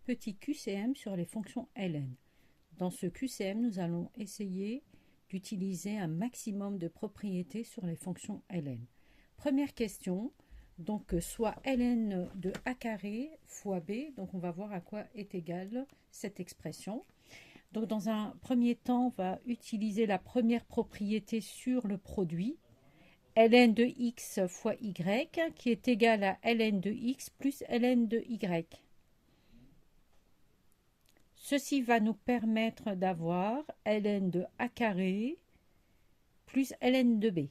petit QCM sur les fonctions ln. Dans ce QCM, nous allons essayer d'utiliser un maximum de propriétés sur les fonctions ln. Première question, donc soit ln de a carré fois b, donc on va voir à quoi est égale cette expression. Donc dans un premier temps, on va utiliser la première propriété sur le produit, ln de x fois y, qui est égal à ln de x plus ln de y. Ceci va nous permettre d'avoir ln de a carré plus ln de b.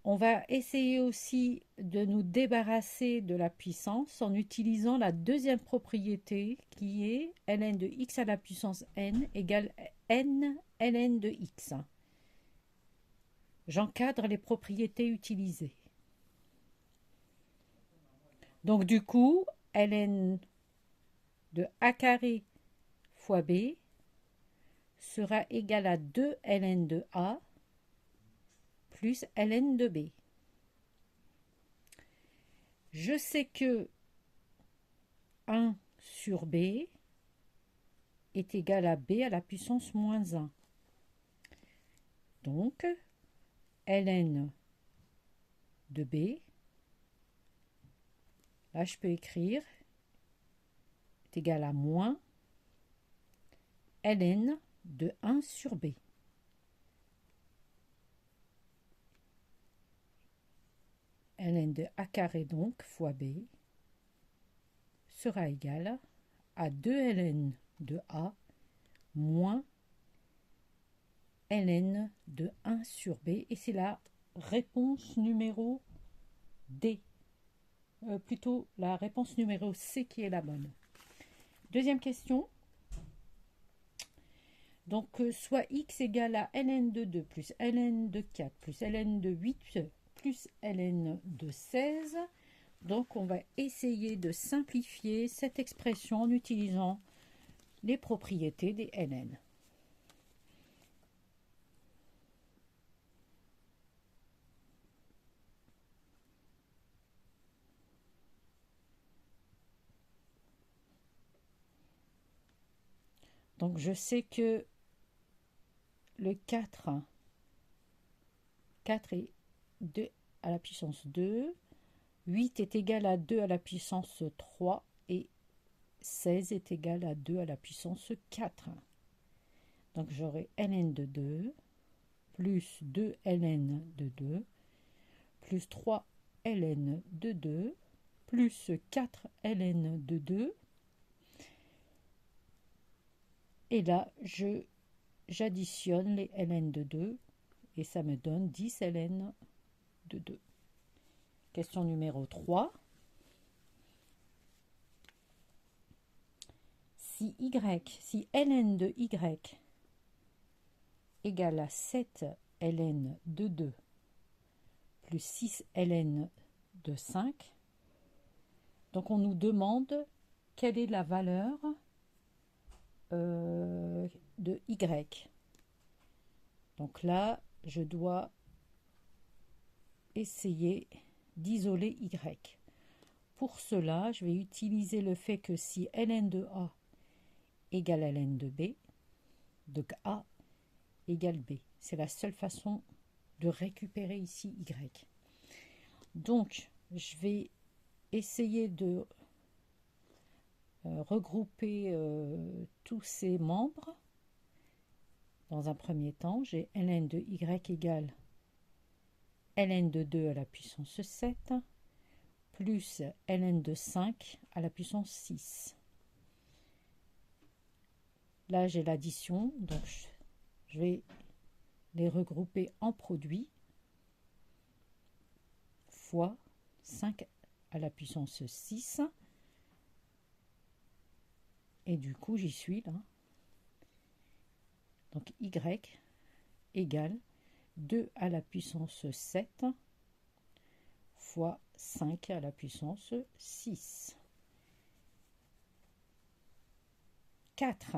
On va essayer aussi de nous débarrasser de la puissance en utilisant la deuxième propriété qui est ln de x à la puissance n égale n ln de x. J'encadre les propriétés utilisées. Donc du coup, ln de a carré fois b sera égal à 2 ln de a plus ln de b. Je sais que 1 sur b est égal à b à la puissance moins 1. Donc, ln de b, là je peux écrire, est égal à moins ln de 1 sur b. Ln de a carré donc fois b sera égal à 2 ln de a moins ln de 1 sur b. Et c'est la réponse numéro D. Plutôt la réponse numéro C qui est la bonne. Deuxième question. Donc, soit x égale à ln de 2 plus ln de 4 plus ln de 8 plus ln de 16. Donc, on va essayer de simplifier cette expression en utilisant les propriétés des ln. Donc, je sais que le 4 est 2 à la puissance 2, 8 est égal à 2 à la puissance 3 et 16 est égal à 2 à la puissance 4. Donc j'aurai ln de 2 plus 2 ln de 2 plus 3 ln de 2 plus 4 ln de 2. Et là, j'additionne les ln de 2 et ça me donne 10 ln de 2. Question numéro 3. Si ln de y égale à 7 ln de 2 plus 6 ln de 5, donc on nous demande quelle est la valeur de y. Donc là, je dois essayer d'isoler y. Pour cela, je vais utiliser le fait que si ln de a égale ln de b, donc a égale b. C'est la seule façon de récupérer ici y. Donc, je vais essayer de regrouper tous ces membres. Dans un premier temps, j'ai ln de y égale ln de 2 à la puissance 7 plus ln de 5 à la puissance 6. Là, j'ai l'addition, donc je vais les regrouper en produit fois 5 à la puissance 6. Et du coup, j'y suis là. Donc, y égale 2 à la puissance 7 fois 5 à la puissance 6. 4.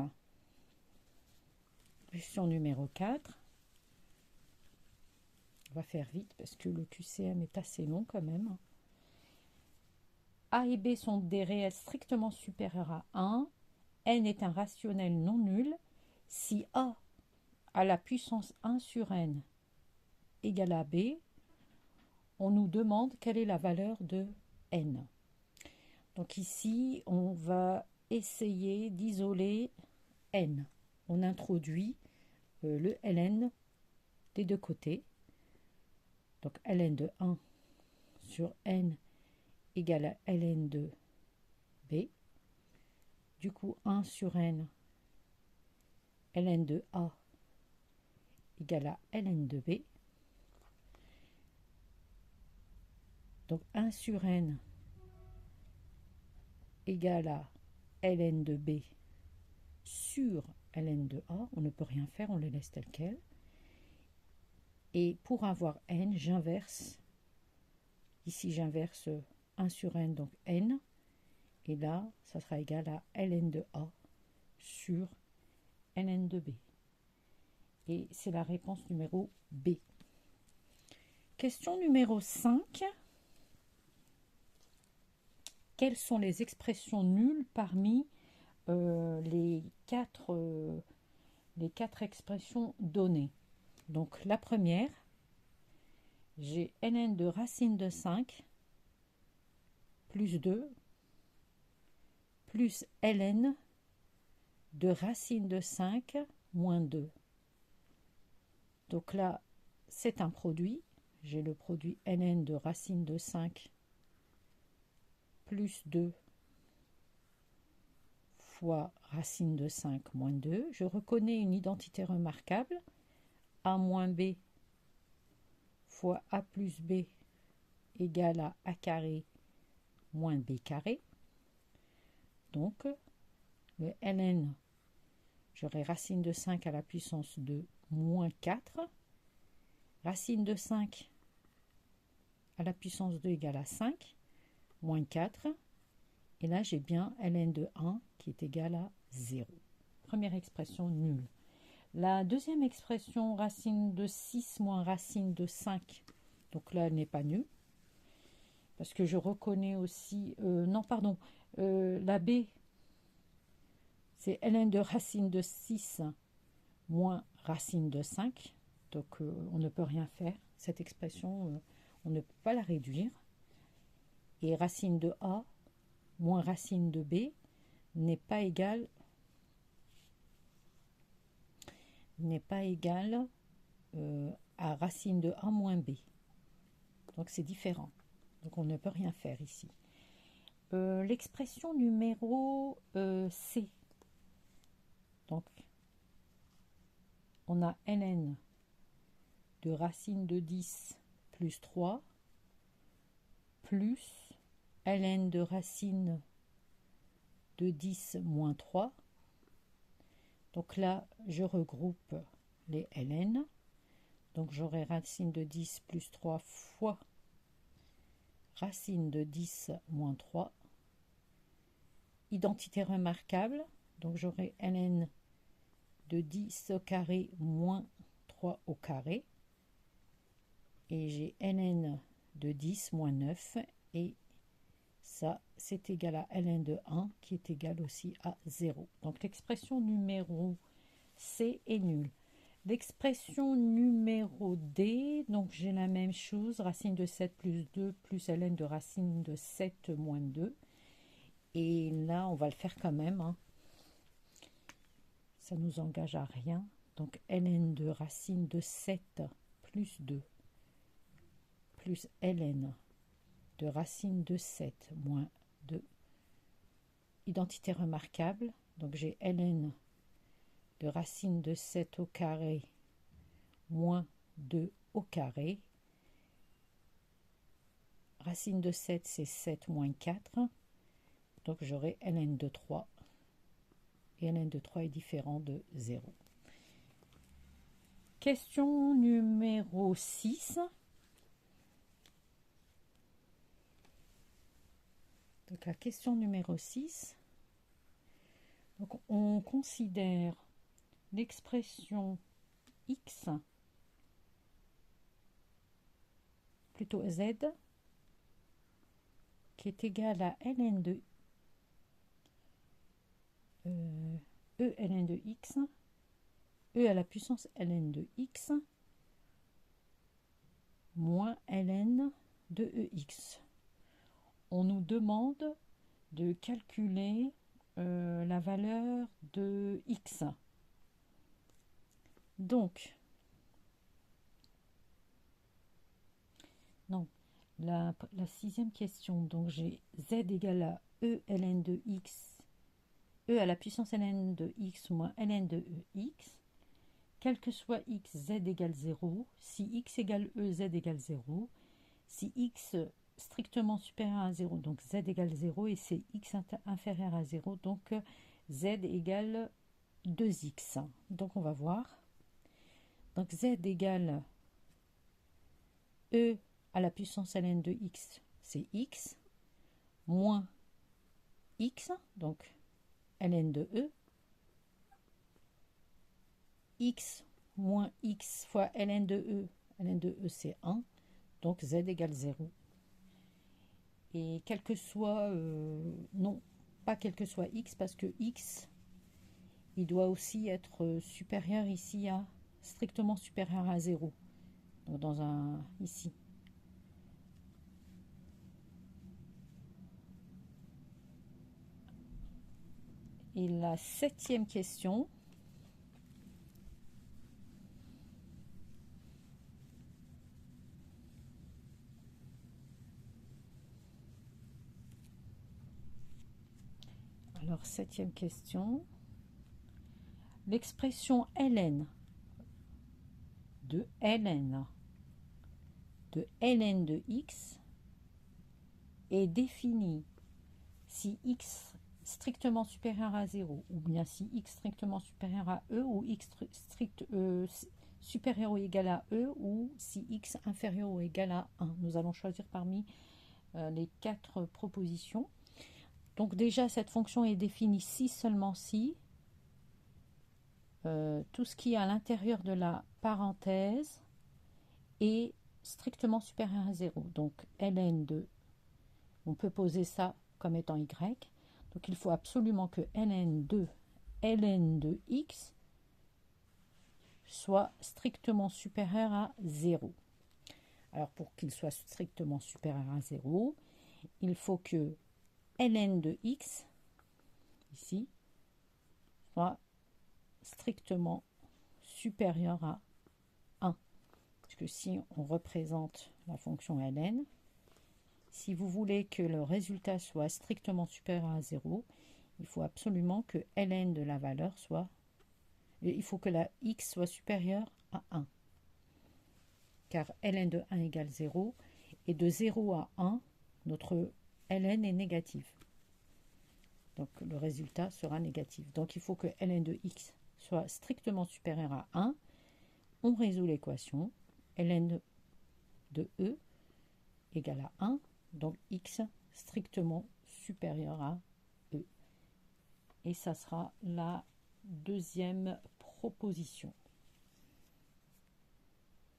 Question numéro 4. On va faire vite parce que le QCM est assez long quand même. A et B sont des réels strictement supérieurs à 1, n est un rationnel non nul, si A à la puissance 1 sur n égale à B, on nous demande quelle est la valeur de n. Donc ici, on va essayer d'isoler n. On introduit le ln des deux côtés. Donc ln de 1 sur n égale à ln de b. Du coup, 1 sur n, ln de a égale à ln de b. Donc 1 sur n égale à ln de b sur ln de a. On ne peut rien faire, on les laisse tels quels. Et pour avoir n, j'inverse. Ici, j'inverse 1 sur n, donc n. Et là, ça sera égal à ln de a sur ln de b. Et c'est la réponse numéro B. Question numéro 5. Quelles sont les expressions nulles parmi les quatre expressions données? Donc la première, j'ai ln de racine de 5 plus 2 plus ln de racine de 5 moins 2. Donc là, c'est un produit. J'ai le produit ln de racine de 5 plus 2 fois racine de 5 moins 2. Je reconnais une identité remarquable. A moins b fois a plus b égale à a carré moins b carré. Donc, le ln, j'aurai racine de 5 à la puissance de moins 4. Racine de 5 à la puissance 2 égale à 5, moins 4. Et là, j'ai bien ln de 1 qui est égal à 0. Première expression nulle. La deuxième expression, racine de 6 moins racine de 5, donc là, elle n'est pas nulle. Parce que je reconnais aussi... la b, c'est ln de racine de 6 moins racine de 5. Donc, on ne peut rien faire. Cette expression, on ne peut pas la réduire. Et racine de a moins racine de b n'est pas égal à racine de a moins b. Donc c'est différent. Donc on ne peut rien faire ici. L'expression numéro C. Donc on a ln de racine de 10 plus 3 plus ln de racine de 10 moins 3. Donc là, je regroupe les ln. Donc j'aurai racine de 10 plus 3 fois racine de 10 moins 3. Identité remarquable. Donc j'aurai ln de 10 au carré moins 3 au carré. Et j'ai ln de 10 moins 9. Et ça, c'est égal à ln de 1 qui est égal aussi à 0. Donc l'expression numéro C est nulle. L'expression numéro D, donc j'ai la même chose, racine de 7 plus 2 plus ln de racine de 7 moins 2. Et là, on va le faire quand même. Ça ne nous engage à rien. Donc ln de racine de 7 plus 2 plus ln de racine de 7 moins 2. Identité remarquable. Donc j'ai ln de racine de 7 au carré moins 2 au carré. Racine de 7, c'est 7 moins 4. Donc j'aurai ln de 3. Et ln de 3 est différent de 0. Question numéro 6. Donc la question numéro 6. Donc on considère l'expression x plutôt z qui est égal à ln de e ln de x, e à la puissance ln de x moins ln de ex. On nous demande de calculer la valeur de x. Donc, non, la sixième question, donc j'ai z égale à e ln de x, e à la puissance ln de x moins ln de ex, quel que soit x, z égale 0, si x égale e, z égale 0, si x strictement supérieur à 0, donc z égale 0, et c'est x inférieur à 0, donc z égale 2x. Donc on va voir. Donc z égale e à la puissance ln de x, c'est x, moins x, donc ln de e, x moins x fois ln de e c'est 1, donc z égale 0. Et quel que soit, non, pas quel que soit x, parce que x, il doit aussi être supérieur ici à, strictement supérieur à 0. Donc dans un, ici. Et la septième question, alors septième question, l'expression ln de ln de x est définie si x strictement supérieur à 0, ou bien si x strictement supérieur à e, ou x supérieur ou égal à e, ou si x inférieur ou égal à 1. Nous allons choisir parmi les 4 propositions. Donc déjà, cette fonction est définie si seulement si tout ce qui est à l'intérieur de la parenthèse est strictement supérieur à 0. Donc ln de, on peut poser ça comme étant y. Donc il faut absolument que ln de x soit strictement supérieur à 0. Alors pour qu'il soit strictement supérieur à 0, il faut que ln de x, ici, soit strictement supérieur à 1. Parce que si on représente la fonction ln, si vous voulez que le résultat soit strictement supérieur à 0, il faut absolument que ln de la valeur soit, il faut que la x soit supérieure à 1. Car ln de 1 égale 0, et de 0 à 1, notre ln est négatif. Donc le résultat sera négatif. Donc il faut que ln de x soit strictement supérieur à 1. On résout l'équation. Ln de e égale à 1. Donc x strictement supérieur à e. Et ça sera la deuxième proposition.